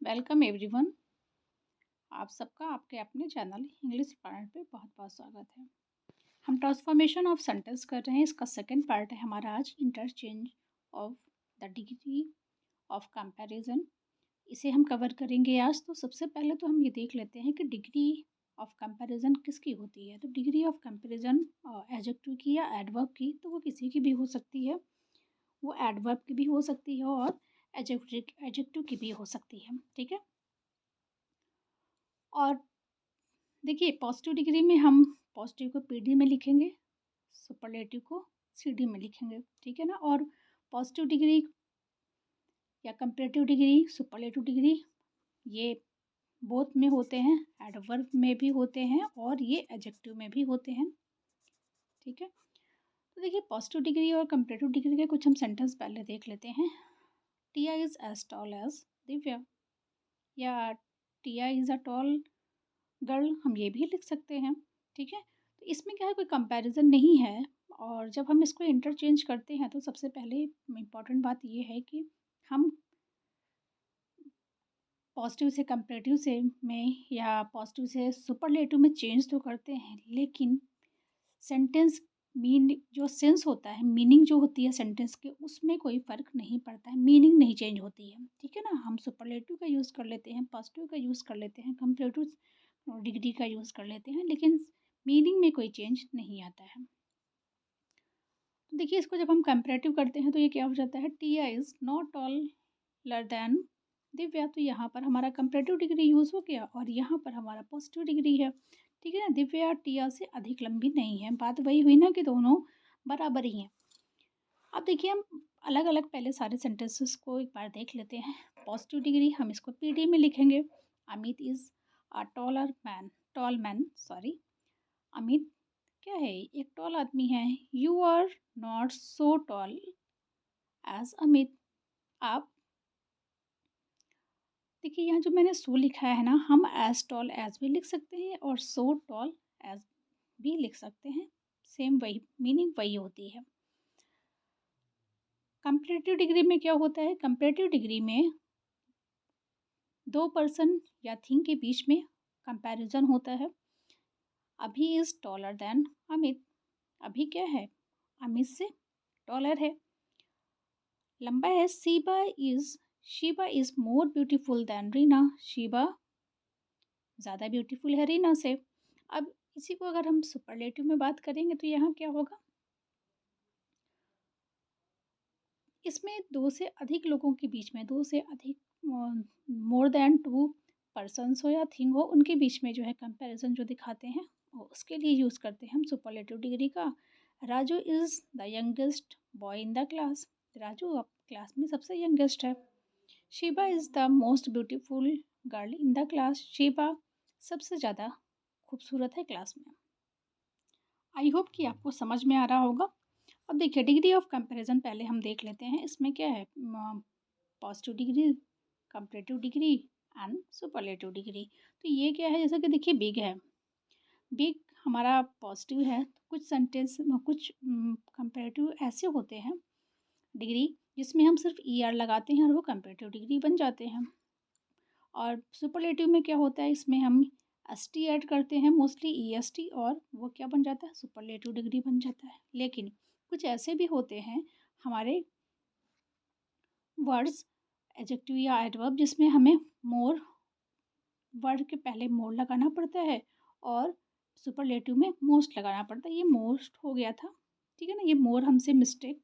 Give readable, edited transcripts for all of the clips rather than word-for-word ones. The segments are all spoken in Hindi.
Welcome everyone. आप सबका आपके अपने चैनल इंग्लिश प्लानट पे बहुत बहुत स्वागत है। हम ट्रांसफॉर्मेशन ऑफ सेंटेंस कर रहे हैं। इसका सेकंड पार्ट है हमारा आज interchange of the degree of comparison. इसे हम कवर करेंगे आज। तो सबसे पहले तो हम ये देख लेते हैं कि डिग्री ऑफ कंपैरिजन किसकी होती है। तो डिग्री ऑफ कंपैरिजन एडजेक्टिव की या एडवर्ब की, तो वो किसी की भी हो सकती है। वो एडवर्ब की भी हो सकती है और एडजेक्टिव की भी हो सकती है। ठीक है। और देखिए, पॉजिटिव डिग्री में हम पॉजिटिव को पीडी में लिखेंगे, सुपरलेटिव को सीडी में लिखेंगे। ठीक है ना। और पॉजिटिव डिग्री या कंपेरेटिव डिग्री, सुपरलेटिव डिग्री, ये बोथ में होते हैं, एडवर्ब में भी होते हैं और ये एडजेक्टिव में भी होते हैं। ठीक है। तो देखिए, पॉजिटिव डिग्री और कंपेरेटिव डिग्री के कुछ हम सेंटेंस पहले देख लेते हैं। Tia is as tall as Divya, या Tia is a tall girl, हम ये भी लिख सकते हैं। ठीक है। तो इसमें क्या है, कोई कंपैरिजन नहीं है। और जब हम इसको इंटरचेंज करते हैं तो सबसे पहले इम्पॉर्टेंट बात ये है कि हम पॉजिटिव से कंपैरेटिव से में या पॉजिटिव से सुपरलेटिव में चेंज तो करते हैं, लेकिन सेंटेंस जो सेंस होता है, मीनिंग जो होती है सेंटेंस के, उसमें कोई फ़र्क नहीं पड़ता है, मीनिंग नहीं चेंज होती है। ठीक है ना। हम सुपरलेटिव का यूज़ कर लेते हैं, पॉजिटिव का यूज़ कर लेते हैं, कंपैरेटिव डिग्री का यूज़ कर लेते हैं, लेकिन मीनिंग में कोई चेंज नहीं आता है। तो देखिए, इसको जब हम कंपैरेटिव करते हैं तो ये क्या हो जाता है, Tia is not taller than Divya. तो यहाँ पर हमारा कंपैरेटिव डिग्री यूज़ हो गया और यहाँ पर हमारा पॉजिटिव डिग्री है। ठीक है ना। दिव्या टिया से अधिक लंबी नहीं है। बात वही हुई ना कि दोनों बराबर ही हैं। अब देखिए, हम अलग अलग पहले सारे सेंटेंसेस को एक बार देख लेते हैं। पॉजिटिव डिग्री हम इसको पीडी में लिखेंगे। Amit is a tall man sorry. Amit क्या है, एक टॉल आदमी है। You are not so tall as Amit. आप देखिए, यहाँ जो मैंने सो लिखा है ना, हम एज टॉल एज भी लिख सकते हैं और सो टॉल एज भी लिख सकते हैं। सेम वही मीनिंग वही होती है। कंपैरेटिव डिग्री में क्या होता है, कंपैरेटिव डिग्री में दो पर्सन या थिंग के बीच में कंपैरिजन होता है। अभी इज़ टॉलर देन अमित। अभी क्या है, अमित से टॉलर है, लंबा है। Sheeba is more beautiful than Reena. Sheeba ज़्यादा ब्यूटीफुल है रीना से। अब इसी को अगर हम सुपरलेटिव में बात करेंगे तो यहाँ क्या होगा, इसमें दो से अधिक लोगों के बीच में, दो से अधिक मोर देन टू पर्सन्स हो या थिंग हो, उनके बीच में जो है कंपैरिजन जो दिखाते हैं, और उसके लिए यूज़ करते हैं हम सुपरलेटिव डिग्री का। Raju is the youngest boy in the class. Raju अब क्लास में सबसे यंगेस्ट है। Shiba is the most beautiful girl in the class. Shiba सबसे ज़्यादा खूबसूरत है क्लास में। आई होप कि आपको समझ में आ रहा होगा। अब देखिए, डिग्री ऑफ कंपैरिजन पहले हम देख लेते हैं। इसमें क्या है, positive degree, comparative degree and superlative degree. तो ये क्या है, जैसा कि देखिए बिग है, बिग हमारा पॉजिटिव है। तो कुछ सेंटेंस, कुछ कंपैरेटिव ऐसे होते हैं डिग्री जिसमें हम सिर्फ ई आर लगाते हैं और वो कंपैरेटिव डिग्री बन जाते हैं। और सुपरलेटिव में क्या होता है, इसमें हम एस टी ऐड करते हैं, मोस्टली ई एस टी, और वो क्या बन जाता है, सुपरलेटिव डिग्री बन जाता है। लेकिन कुछ ऐसे भी होते हैं हमारे वर्ड्स, एडजेक्टिव या एडवर्ब, जिसमें हमें मोर, वर्ड के पहले मोर लगाना पड़ता है और सुपरलेटिव में मोस्ट लगाना पड़ता है। ये मोस्ट हो गया था, ठीक है ना। ये मोर हमसे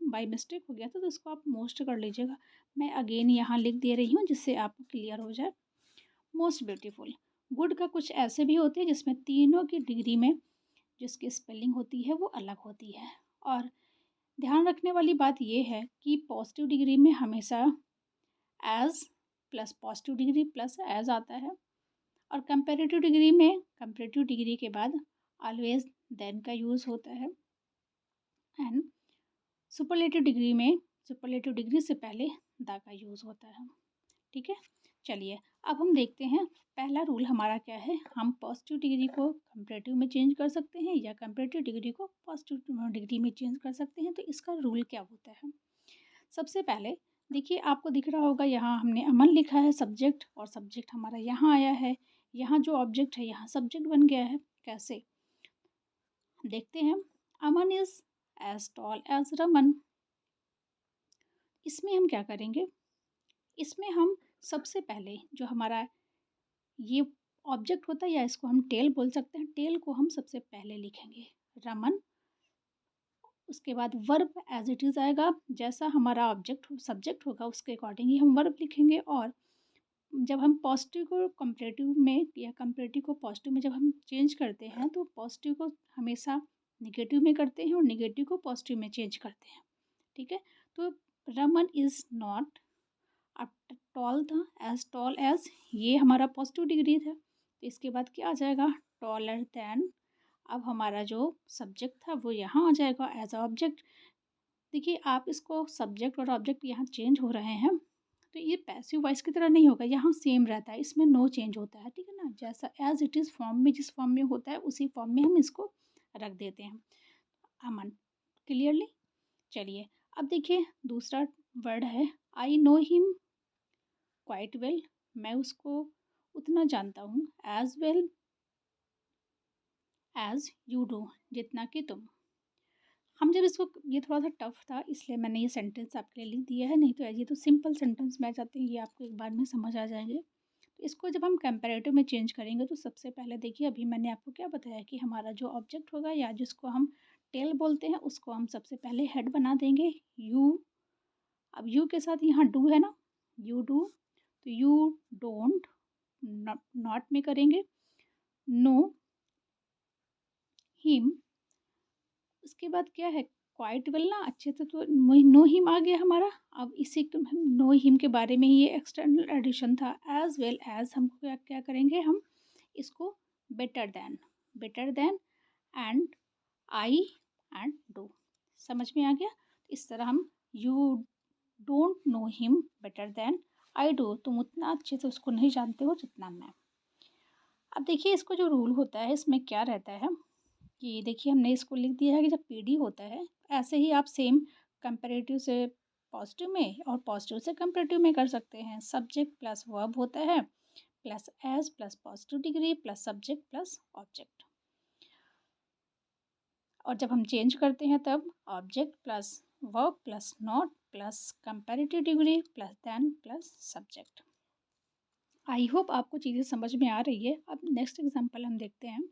बाय मिस्टेक हो गया था, तो इसको आप मोस्ट कर लीजिएगा। मैं अगेन यहाँ लिख दे रही हूँ जिससे आपको क्लियर हो जाए। Most beautiful. गुड का कुछ ऐसे भी होते हैं जिसमें तीनों की डिग्री में जिसकी स्पेलिंग होती है वो अलग होती है। और ध्यान रखने वाली बात यह है कि पॉजिटिव डिग्री में हमेशा as plus positive degree plus as आता है, और कंपैरेटिव डिग्री में कंपैरेटिव डिग्री के बाद ऑलवेज देन का यूज़ होता है। एंड सुपरलेटिव डिग्री में सुपरलेटिव डिग्री से पहले द का यूज़ होता है। ठीक है। चलिए, अब हम देखते हैं पहला रूल हमारा क्या है। हम पॉजिटिव डिग्री को कंपैरेटिव में चेंज कर सकते हैं या कंपैरेटिव डिग्री को पॉजिटिव डिग्री में चेंज कर सकते हैं। तो इसका रूल क्या होता है, सबसे पहले देखिए आपको दिख रहा होगा यहाँ हमने अमन लिखा है सब्जेक्ट और सब्जेक्ट हमारा यहाँ आया है। यहाँ जो ऑब्जेक्ट है यहाँ सब्जेक्ट बन गया है। कैसे? देखते हैं। Aman is as tall as Raman. इसमें हम क्या करेंगे? इसमें हम सबसे पहले जो हमारा ये ऑब्जेक्ट होता है या इसको हम टेल बोल सकते हैं, टेल को हम सबसे पहले लिखेंगे। रमन, उसके बाद वर्ब एज़ इट इज़ आएगा। जैसा हमारा ऑब्जेक्ट सब्जेक्ट होगा उसके अकॉर्डिंग ही हम वर्ब लिखेंगे। और जब हम पॉज़िटिव को कंपैरेटिव में या कंपैरेटिव को पॉज़िटिव में जब हम चेंज करते हैं, तो पॉज़िटिव को हमेशा नेगेटिव में करते हैं और नेगेटिव को पॉज़िटिव में चेंज करते हैं। ठीक है? तो रमन इज़ नॉट अब टॉल था, एज़ टॉल एज़ ये हमारा पॉज़िटिव डिग्री था। तो इसके बाद क्या आ जाएगा? Taller then. अब हमारा जो सब्जेक्ट था वो यहाँ आ जाएगा एज़ अ ऑब्जेक्ट। देखिए आप इसको सब्जेक्ट और ऑब्जेक्ट यहाँ चेंज हो रहे हैं, तो ये पैसिव वॉइस की तरह नहीं होगा, यहाँ सेम रहता है, इसमें नो चेंज होता है, ठीक है ना? जैसा एज़ इट इज़ फॉर्म में जिस फॉर्म में होता है उसी फॉर्म में हम इसको रख देते हैं। अमन, क्लियरली? चलिए, अब देखिए दूसरा वर्ड है I know him quite well. मैं उसको उतना जानता हूँ as well as you do, जितना कि तुम। हम जब इसको ये थोड़ा-सा टफ था इसलिए मैंने ये सेंटेंस आपके लिए लिख दिया है, नहीं तो ये तो सिंपल सेंटेंस मैं चाहती हूँ ये आपको एक बार में समझ आ जाएँगे। तो इसको जब हम कंपैरेटिव में चेंज करेंगे तो सबसे पहले देखिए अभी मैंने आपको क्या बताया कि हमारा जो ऑब्जेक्ट होगा या जिसको हम टेल बोलते हैं उसको हम सबसे पहले हेड बना देंगे यू। अब यू के साथ यहाँ डू है ना, यू डू, तो यू डोंट नॉट में करेंगे नो हिम। उसके बाद क्या है क्वाइट वेल ना अच्छे से तो नो हिम आ गया हमारा। अब इसी को हम नो हिम के बारे में ही ये एक्सटर्नल एडिशन था। एज वेल एज हमको क्या क्या करेंगे हम इसको better than and I and do. समझ में आ गया? इस तरह हम you don't know him better than I do, तुम उतना अच्छे से उसको नहीं जानते हो जितना मैं। अब देखिए इसको जो रूल होता है इसमें क्या रहता है कि देखिए हमने इसको लिख दिया है कि जब पीडी होता है ऐसे ही आप सेम कंपैरेटिव से पॉजिटिव में और पॉजिटिव से कंपैरेटिव में कर सकते हैं। सब्जेक्ट प्लस वर्ब होता है plus as plus positive degree plus subject plus object. और जब हम चेंज करते हैं तब object plus verb plus not plus comparative degree plus than plus subject. I hope आपको चीज़ें समझ में आ रही है। अब नेक्स्ट एग्जांपल हम देखते हैं।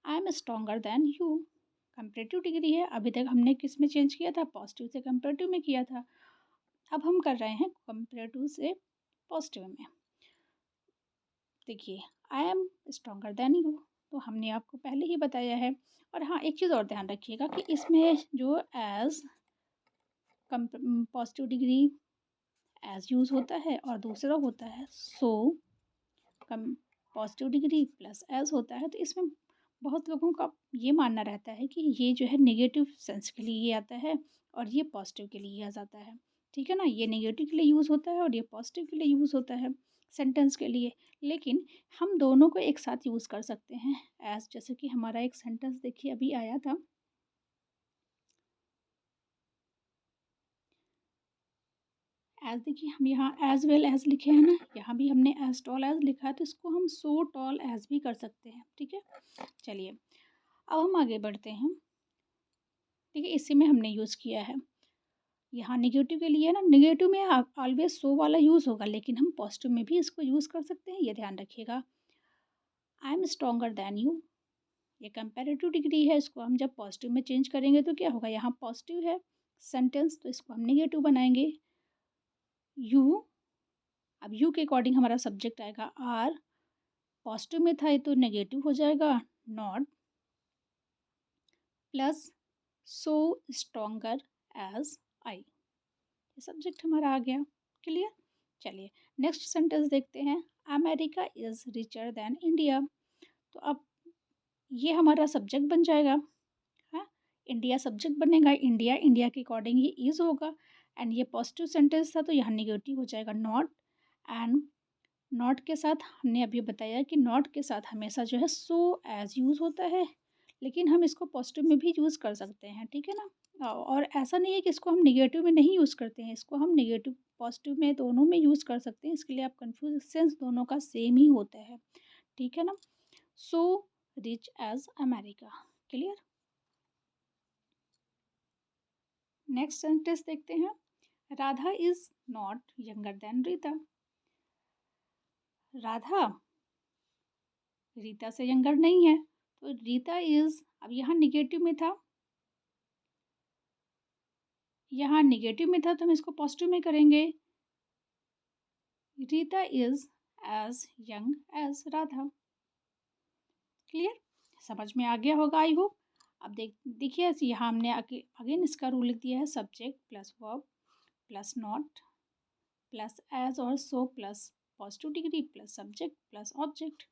आई am stronger than you. Comparative degree है, अभी तक हमने किस में चेंज किया था? पॉजिटिव से कंपैरेटिव में किया था। अब हम कर रहे हैं कंपैरेटिव से पॉजिटिव में। देखिए आई एम स्ट्रॉन्गर देन यू तो हमने आपको पहले ही बताया है। और हाँ एक चीज़ और ध्यान रखिएगा कि इसमें जो as positive degree as use होता है और दूसरा होता है सो कम पॉजिटिव डिग्री प्लस एज होता है। तो इसमें बहुत लोगों का ये मानना रहता है कि ये जो है नेगेटिव सेंस के लिए ये आता है और ये पॉजिटिव के लिए आ जाता है। ठीक है ना? ये नेगेटिव के लिए यूज़ होता है और ये पॉजिटिव के लिए यूज़ होता है सेंटेंस के लिए। लेकिन हम दोनों को एक साथ यूज़ कर सकते हैं एज। जैसे कि हमारा एक सेंटेंस देखिए अभी आया था। एज देखिए हम यहाँ एज वेल एज लिखे हैं ना, यहाँ भी हमने एज टॉल एज लिखा है तो इसको हम सो टॉल एज भी कर सकते हैं। ठीक है? चलिए अब हम आगे बढ़ते हैं। ठीक है? इसी में हमने यूज़ किया है। यहाँ नेगेटिव के लिए ना, नेगेटिव में ऑलवेज सो वाला यूज़ होगा लेकिन हम पॉजिटिव में भी इसको यूज़ कर सकते हैं, ये ध्यान रखिएगा। I am stronger than you, ये कंपैरेटिव डिग्री है, इसको हम जब पॉजिटिव में चेंज करेंगे तो क्या होगा? यहाँ पॉजिटिव है सेंटेंस तो इसको हम नेगेटिव बनाएंगे। यू, अब यू के अकॉर्डिंग हमारा सब्जेक्ट आएगा आर, पॉजिटिव में था ये तो नेगेटिव हो जाएगा not plus so stronger as I. ये सब्जेक्ट हमारा आ गया। क्लियर? चलिए नेक्स्ट सेंटेंस देखते हैं। America is richer than India. तो अब ये हमारा सब्जेक्ट बन जाएगा। हाँ, इंडिया सब्जेक्ट बनेगा, इंडिया इंडिया के अकॉर्डिंग ये इज़ होगा एंड ये पॉजिटिव सेंटेंस था तो यहाँ निगेटिव हो जाएगा नॉट। एंड नॉट के साथ हमने अभी बताया कि नॉट के साथ हमेशा जो है सो एज यूज़ होता है लेकिन हम इसको पॉजिटिव में भी यूज़ कर सकते हैं, ठीक है ना? और ऐसा नहीं है कि इसको हम नेगेटिव में नहीं यूज़ करते हैं, इसको हम नेगेटिव पॉजिटिव में दोनों में यूज़ कर सकते हैं, इसके लिए आप कन्फ्यूज़ सेंस दोनों का सेम ही होता है, ठीक है ना? So rich as America, clear? Next sentence देखते हैं। Radha is not younger than Rita. Radha Rita से यंगर नहीं है, तो रीता इज़ अब यहाँ नेगेटिव में था तो हम इसको पॉजिटिव में करेंगे। Rita is as young as Radha. Clear? समझ में आ गया होगा आई होप। अब देखिए यहाँ हमने अगेन इसका रूल लिख दिया है, subject plus verb plus not plus as और so plus positive degree plus subject plus object.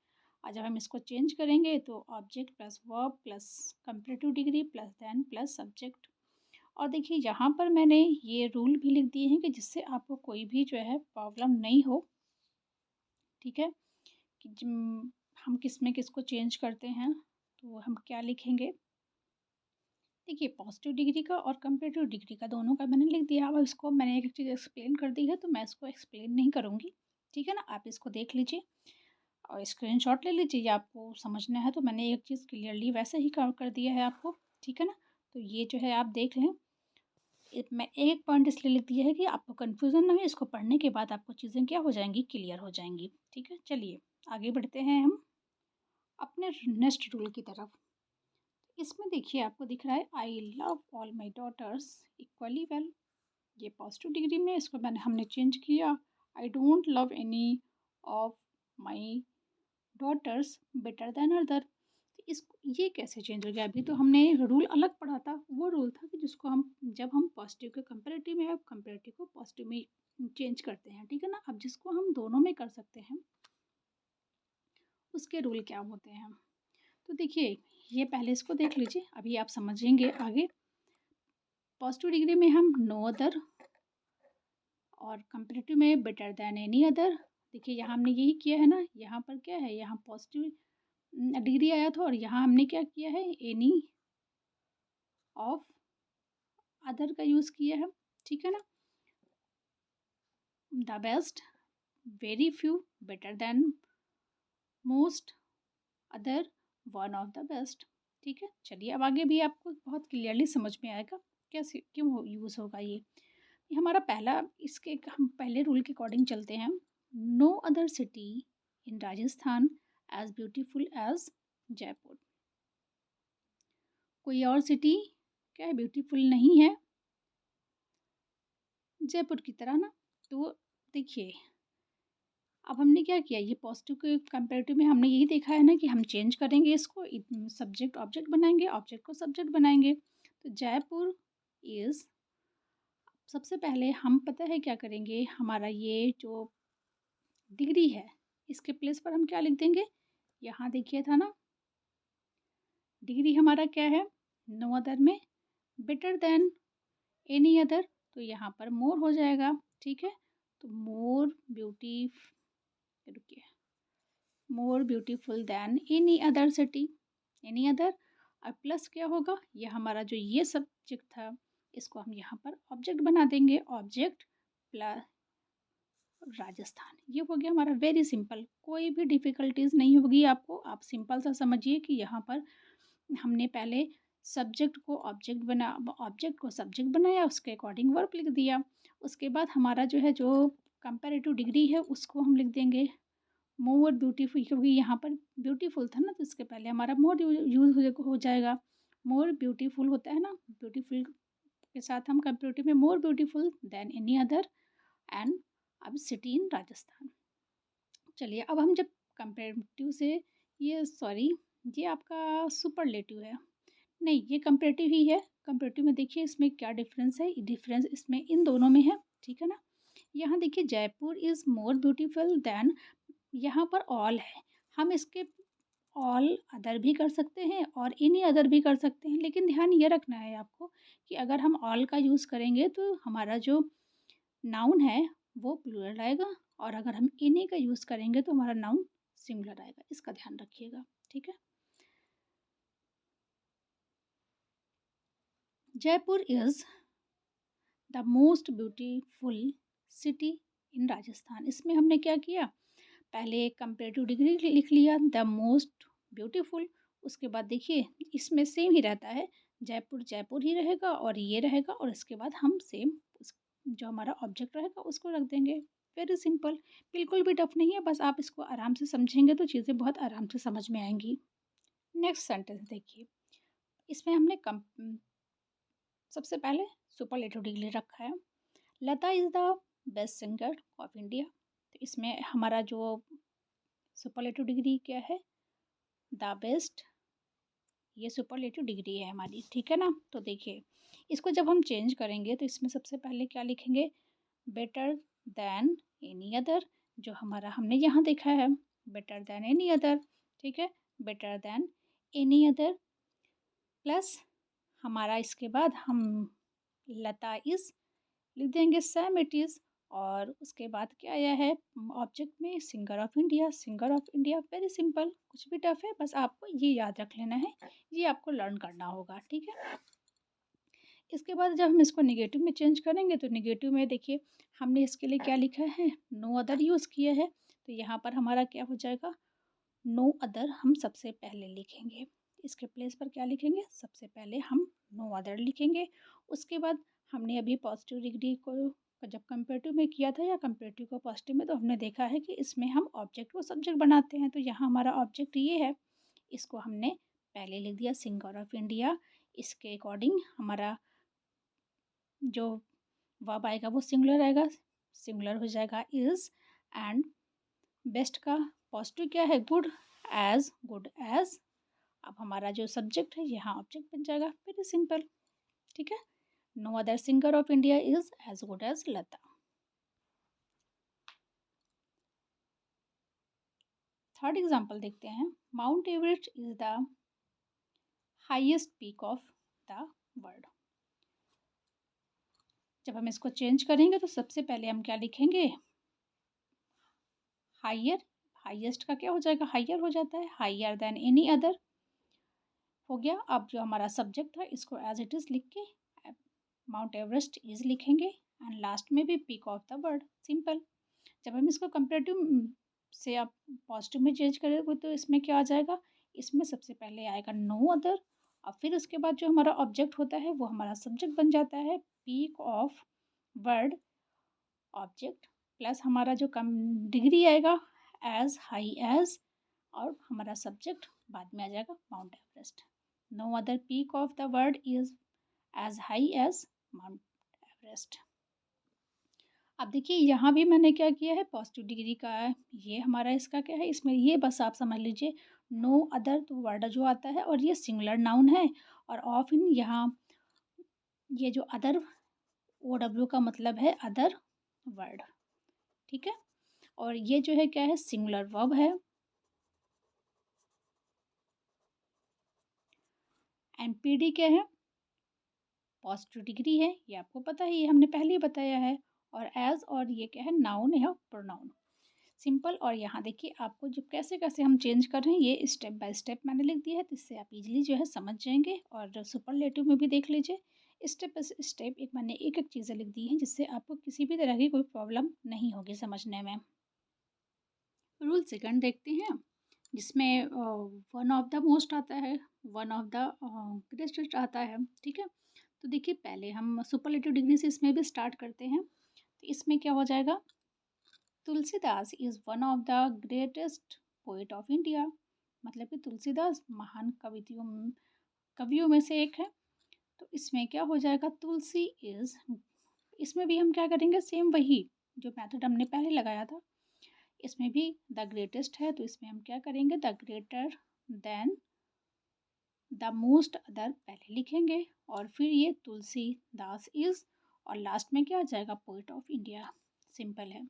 और जब हम इसको चेंज करेंगे तो object plus verb plus comparative degree plus than plus subject. और देखिए यहाँ पर मैंने ये रूल भी लिख दिए हैं कि जिससे आपको कोई भी जो है प्रॉब्लम नहीं हो, ठीक है? कि हम किस में किसको चेंज करते हैं, तो हम क्या लिखेंगे। देखिए पॉजिटिव डिग्री का और कंपेरेटिव डिग्री का दोनों का मैंने लिख दिया। अब इसको मैंने एक चीज़ एक्सप्लेन कर दी है तो मैं इसको एक्सप्लेन नहीं करूँगी, ठीक है ना? आप इसको देख लीजिए और स्क्रीनशॉट ले लीजिए, या आपको समझना है तो मैंने एक चीज़ क्लियरली वैसे ही कर दिया है आपको, ठीक है ना? तो ये जो है आप देख लें। मैं एक पॉइंट इसलिए लिख दिया है कि आपको कन्फ्यूज़न ना हो, इसको पढ़ने के बाद आपको चीज़ें क्या हो जाएँगी, क्लियर हो जाएँगी, ठीक है? चलिए आगे बढ़ते हैं हम अपने नेक्स्ट रूल की तरफ। इसमें देखिए आपको दिख रहा है I love all my daughters equally well. ये पॉजिटिव डिग्री में, इसको हमने चेंज किया। I don't love any of my daughters better than other. इस ये कैसे चेंज हो गया? अभी तो हमने रूल अलग पढ़ा था। वो रूल था कि जिसको हम जब हम पॉजिटिव के कंपैरेटिव में, अब कंपैरेटिव को पॉजिटिव में चेंज करते हैं, ठीक है ना? अब जिसको हम दोनों में कर सकते हैं उसके रूल क्या होते हैं। तो देखिए ये पहले इसको देख लीजिए, अभी आप समझेंगे आगे। पॉजिटिव डिग्री में हम नो अदर और कंपैरेटिव में बेटर देन एनी अदर। देखिए यहाँ हमने यही किया है ना, यहाँ पर क्या है, यहाँ पॉजिटिव डिग्री आया था और यहाँ हमने क्या किया है, एनी ऑफ अदर का यूज़ किया है, ठीक है ना? The best, very few, better than most, other, one of the best, ठीक है? चलिए अब आगे भी आपको बहुत क्लियरली समझ में आएगा कैसे क्यों यूज़ होगा ये हमारा पहला, इसके हम पहले रूल के अकॉर्डिंग चलते हैं। No other city in Rajasthan as beautiful as Jaipur. कोई और सिटी क्या है, ब्यूटीफुल नहीं है जयपुर की तरह ना। तो देखिए अब हमने क्या किया, ये पॉजिटिव के कंपैरेटिव में हमने यही देखा है ना कि हम चेंज करेंगे इसको, सब्जेक्ट ऑब्जेक्ट बनाएंगे, ऑब्जेक्ट को सब्जेक्ट बनाएंगे। तो जयपुर इज़, सबसे पहले हम पता है क्या करेंगे, हमारा ये जो डिग्री है इसके प्लेस पर हम क्या लिख देंगे, यहाँ देखिए था ना डिग्री हमारा क्या है, नो अदर में बेटर देन एनी अदर, तो यहाँ पर मोर हो जाएगा, ठीक है? तो मोर ब्यूटी, रुकिए, मोर beautiful then any other city, any other. और प्लस क्या होगा, ये हमारा जो ये सब्जेक्ट था इसको हम यहाँ पर ऑब्जेक्ट बना देंगे, ऑब्जेक्ट प्लस राजस्थान। ये हो गया हमारा, वेरी सिंपल, कोई भी डिफ़िकल्टीज़ नहीं होगी आपको। आप सिंपल सा समझिए कि यहाँ पर हमने पहले सब्जेक्ट को ऑब्जेक्ट को सब्जेक्ट बनाया, उसके अकॉर्डिंग वर्ब लिख दिया। उसके बाद हमारा जो है जो कंपैरेटिव डिग्री है उसको हम लिख देंगे मोर ब्यूटीफुल, क्योंकि यहाँ पर ब्यूटीफुल था ना तो इसके पहले हमारा मोर यूज़ हो जाएगा। मोर ब्यूटीफुल होता है ना, ब्यूटीफुल के साथ हम कंपैरेटिव में मोर beautiful then any other and अब सिटी इन राजस्थान। चलिए अब हम जब कंपैरेटिव से, ये सॉरी ये आपका सुपरलेटिव है, नहीं ये कंपैरेटिव ही है। कंपैरेटिव में देखिए इसमें क्या डिफरेंस है, डिफरेंस इसमें इन दोनों में है, ठीक है ना? यहाँ देखिए Jaipur is more beautiful then, यहाँ पर ऑल है, हम इसके ऑल अदर भी कर सकते हैं और एनी अदर भी कर सकते हैं, लेकिन ध्यान ये रखना है आपको कि अगर हम ऑल का यूज़ करेंगे तो हमारा जो नाउन है वो प्लूरल आएगा, और अगर हम एनी का यूज़ करेंगे तो हमारा नाउन सिंगुलर आएगा, इसका ध्यान रखिएगा, ठीक है? Jaipur is the most beautiful city in Rajasthan. इसमें हमने क्या किया, पहले एक कंपेरेटिव डिग्री लिख लिया द मोस्ट ब्यूटीफुल। उसके बाद देखिए इसमें सेम ही रहता है, जयपुर जयपुर ही रहेगा और ये रहेगा, और इसके बाद हम सेम जो हमारा ऑब्जेक्ट रहेगा उसको रख देंगे। वेरी सिंपल, बिल्कुल भी टफ नहीं है, बस आप इसको आराम से समझेंगे तो चीज़ें बहुत आराम से समझ में आएंगी। नेक्स्ट सेंटेंस देखिए, इसमें हमने सबसे पहले सुपरलेटिव डिग्री रखा है, Lata is the best singer of India. तो इसमें हमारा जो सुपरलेटिव डिग्री क्या है, द बेस्ट, ये सुपरलेटिव डिग्री है हमारी, ठीक है ना। तो देखिए इसको जब हम चेंज करेंगे तो इसमें सबसे पहले क्या लिखेंगे, बेटर देन एनी अदर, जो हमारा हमने यहाँ देखा है बेटर देन एनी अदर, ठीक है, better than any other plus हमारा इसके बाद हम लता इज़ लिख देंगे, सेम इट इज़, और उसके बाद क्या आया है ऑब्जेक्ट में, singer of India, singer of India. Very simple, कुछ भी टफ है, बस आपको ये याद रख लेना है, ये आपको लर्न करना होगा, ठीक है। इसके बाद जब हम इसको निगेटिव में चेंज करेंगे तो निगेटिव में देखिए हमने इसके लिए क्या लिखा है, नो अदर यूज़ किया है, तो यहाँ पर हमारा क्या हो जाएगा, नो अदर हम सबसे पहले लिखेंगे, इसके प्लेस पर क्या लिखेंगे, सबसे पहले हम नो अदर लिखेंगे। उसके बाद हमने अभी पॉजिटिव डिग्री को जब कंपेरेटिव में किया था या कंपेरेटिव को पॉजिटिव में, तो हमने देखा है कि इसमें हम ऑब्जेक्ट को सब्जेक्ट बनाते हैं, तो यहाँ हमारा ऑब्जेक्ट ये है, इसको हमने पहले लिख दिया सिंगर ऑफ इंडिया। इसके अकॉर्डिंग हमारा जो वर्ब आएगा वो सिंगुलर आएगा, सिंगुलर हो जाएगा इज़, एंड बेस्ट का पॉजिटिव क्या है, गुड, एज गुड एज। अब हमारा जो सब्जेक्ट है यहाँ ऑब्जेक्ट बन जाएगा, वेरी सिंपल, ठीक है। No other singer of India is as good as Lata. Third example देखते हैं, Mount Everest is the highest peak of the world. जब हम इसको चेंज करेंगे तो सबसे पहले हम क्या लिखेंगे, हाइयर, हाइएस्ट का क्या हो जाएगा, हाइयर हो जाता है, हाइयर देन एनी अदर हो गया। अब जो हमारा सब्जेक्ट था इसको एज इट इज़ लिख के माउंट एवरेस्ट इज लिखेंगे, एंड लास्ट में भी peak of the world, simple. जब हम इसको कंपेरेटिव से आप पॉजिटिव में चेंज करेंगे तो इसमें क्या आ जाएगा, इसमें सबसे पहले आएगा नो अदर, और फिर उसके बाद जो हमारा ऑब्जेक्ट होता है वो हमारा सब्जेक्ट बन जाता है, peak of world object, plus हमारा जो कम डिग्री आएगा एज हाई एज, और हमारा सब्जेक्ट बाद में आ जाएगा Mount Everest. No other peak of the world is as high as Mount Everest. अब देखिए यहाँ भी मैंने क्या किया है, पॉजिटिव डिग्री का है, ये हमारा इसका क्या है, इसमें ये बस आप समझ लीजिए नो अदर तो वर्ड जो आता है, और ये सिंगुलर नाउन है, और ऑफ इन यहाँ ये जो अदर ओ डब्ल्यू का मतलब है अदर वर्ड, ठीक है। और ये जो है क्या है, सिंगुलर वर्ब है, एंड पी डी क्या है, पॉजिटिव डिग्री है, ये आपको पता है, ये हमने पहले ही बताया है, और एज, और ये क्या है, नाउन या प्रोनाउन, सिंपल। और यहाँ देखिए आपको जो कैसे कैसे हम चेंज कर रहे हैं ये स्टेप बाय स्टेप मैंने लिख दिया है, तो इससे आप इजीली जो है समझ जाएंगे। और सुपरलेटिव में भी देख लीजिए, स्टेप बाय स्टेप एक मैंने एक एक चीज़ें लिख दी हैं, जिससे आपको किसी भी तरह की कोई प्रॉब्लम नहीं होगी समझने में। रूल सेकंड देखते हैं, जिसमें वन ऑफ द मोस्ट आता है, वन ऑफ द ग्रेटेस्ट आता है, ठीक है। तो देखिए पहले हम सुपरलेटिव डिग्री से इसमें भी स्टार्ट करते हैं, तो इसमें क्या हो जाएगा, Tulsidas is one of the greatest poet of India, मतलब कि तुलसीदास महान कवियों में से एक है। तो इसमें क्या हो जाएगा, तुलसी इज़, इसमें भी हम क्या करेंगे, सेम वही जो मेथड हमने पहले लगाया था, इसमें भी द ग्रेटेस्ट है, तो इसमें हम क्या करेंगे, the greater than the most other पहले लिखेंगे, और फिर ये तुलसी दास इज़, और लास्ट में क्या आ जाएगा, पोइट ऑफ इंडिया, सिंपल है।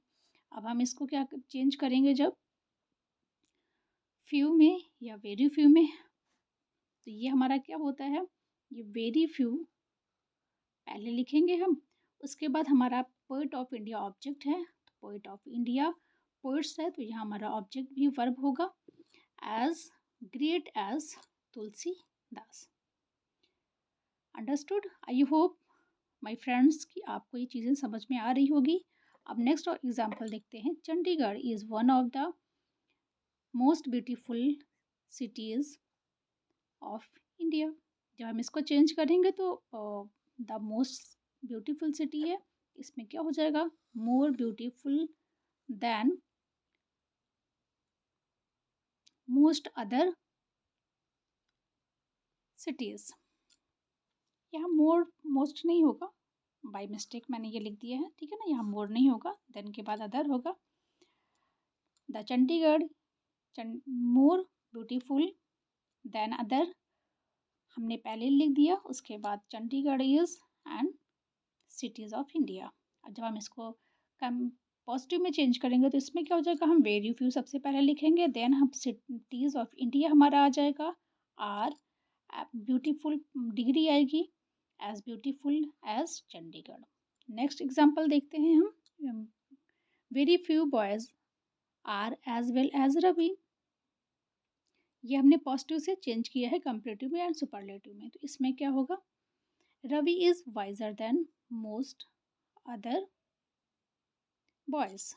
अब हम इसको क्या चेंज करेंगे, जब फ्यू में या वेरी फ्यू में, तो ये हमारा क्या होता है, ये वेरी फ्यू पहले लिखेंगे हम, उसके बाद हमारा पोइट ऑफ इंडिया ऑब्जेक्ट है, तो पोइट ऑफ इंडिया पोइट्स है, तो यहाँ हमारा ऑब्जेक्ट भी वर्ब होगा, as great as Tulsi Das. Understood? I hope my friends कि आपको ये चीज़ें समझ में आ रही होगी। अब नेक्स्ट और एग्जांपल देखते हैं। Chandigarh is one of the most beautiful cities of India. जब हम इसको चेंज करेंगे तो द मोस्ट ब्यूटीफुल सिटी है, इसमें क्या हो जाएगा? मोर beautiful then most other cities. यहाँ मोर मोस्ट नहीं होगा, बाय मिस्टेक मैंने ये लिख दिया है, ठीक है ना। यहाँ मोर नहीं होगा, देन के बाद अदर होगा। The Chandigarh more beautiful then other, हमने पहले लिख दिया। उसके बाद Chandigarh is and cities of India. अब जब हम इसको कम पॉजिटिव में चेंज करेंगे तो इसमें क्या हो जाएगा? हम वेरी फ्यू सबसे पहले लिखेंगे, देन हम सिटीज़ ऑफ इंडिया हमारा आ जाएगा। आर ब्यूटीफुल डिग्री आएगी, as beautiful as Chandigarh. Next example देखते हैं हम। Very few boys are as well as Ravi. ये हमने पॉजिटिव से चेंज किया है कंपेरेटिव में एंड सुपरलेटिव में। तो इसमें क्या होगा? Ravi is wiser than most other boys.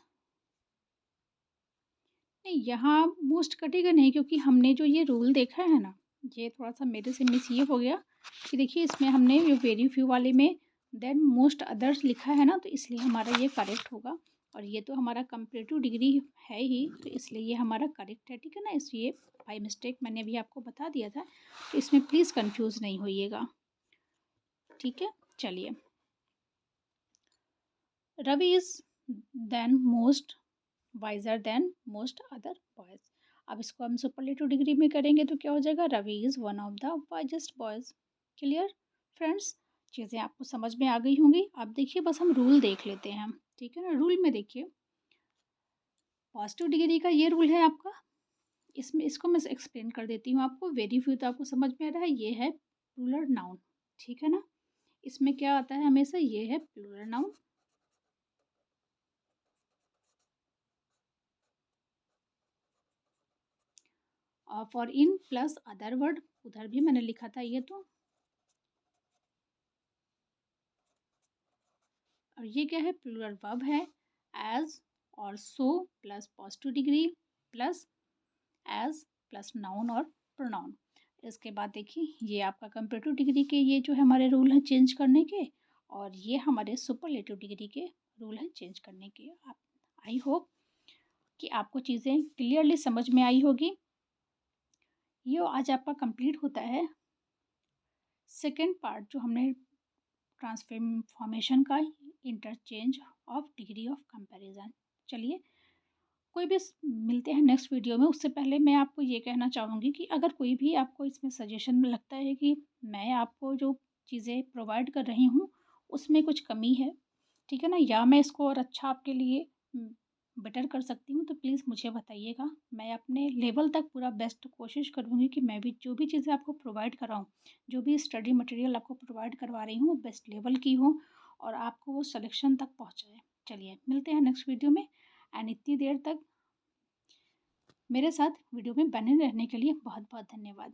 नहीं, यहाँ मोस्ट कटेगा नहीं, क्योंकि हमने जो ये रूल देखा है ना, ये थोड़ा सा मेरे से मिस ये हो गया कि देखिए इसमें हमने ये वेरी फ्यू वाले में देन मोस्ट अदर्स लिखा है ना, तो इसलिए हमारा ये करेक्ट होगा। और ये तो हमारा कंपेरेटिव डिग्री है ही, तो इसलिए ये हमारा करेक्ट है, ठीक है ना। इसलिए बाई मिस्टेक मैंने अभी आपको बता दिया था, तो इसमें प्लीज़ कंफ्यूज नहीं होइएगा, ठीक है। चलिए, Ravi is than most wiser than most other boys. अब इसको हम सुपरलेटिव डिग्री में करेंगे तो क्या हो जाएगा? Ravi is one of the wisest boys. Clear friends? चीज़ें आपको समझ में आ गई होंगी। अब देखिए बस हम रूल देख लेते हैं, ठीक है ना। रूल में देखिए, पॉजिटिव डिग्री का ये रूल है आपका। इसमें इसको मैं एक्सप्लेन कर देती हूँ आपको। वेरी फ्यू तो आपको समझ में आ रहा है, ये है प्लूरल नाउन, ठीक है ना। इसमें क्या आता है हमेशा? ये है प्लूरल नाउन। और for in plus other word, उधर भी मैंने लिखा था ये तो। और ये क्या है? प्लूरल वर्ब है। एज और so plus positive degree plus as plus noun और प्रोनाउन। इसके बाद देखिए ये आपका कंपेरेटिव डिग्री के ये जो है हमारे रूल हैं चेंज करने के, और ये हमारे सुपरलेटिव डिग्री के रूल हैं चेंज करने के। आप आई होप कि आपको चीज़ें क्लियरली समझ में आई होगी। ये आज आपका कंप्लीट होता है सेकेंड पार्ट जो हमने ट्रांसफॉर्मेशन का, interchange of degree of comparison. चलिए, कोई भी मिलते हैं नेक्स्ट वीडियो में। उससे पहले मैं आपको ये कहना चाहूँगी कि अगर कोई भी आपको इसमें सजेशन में लगता है कि मैं आपको जो चीज़ें प्रोवाइड कर रही हूँ उसमें कुछ कमी है, ठीक है ना, या मैं इसको और अच्छा आपके लिए बेटर कर सकती हूँ, तो प्लीज़ मुझे बताइएगा। मैं अपने लेवल तक पूरा बेस्ट कोशिश करूँगी कि मैं भी जो भी चीज़ें आपको प्रोवाइड कराऊँ, जो भी स्टडी मटेरियल आपको प्रोवाइड करवा रही हूँ, बेस्ट लेवल की हो और आपको वो सिलेक्शन तक पहुँचाए। चलिए, मिलते हैं नेक्स्ट वीडियो में। एंड इतनी देर तक मेरे साथ वीडियो में बने रहने के लिए बहुत बहुत धन्यवाद।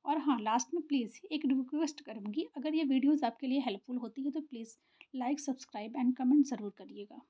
और हाँ, लास्ट में प्लीज़ एक रिक्वेस्ट करूँगी, अगर ये वीडियोज़ आपके लिए हेल्पफुल होती है तो please like, subscribe and comment ज़रूर करिएगा।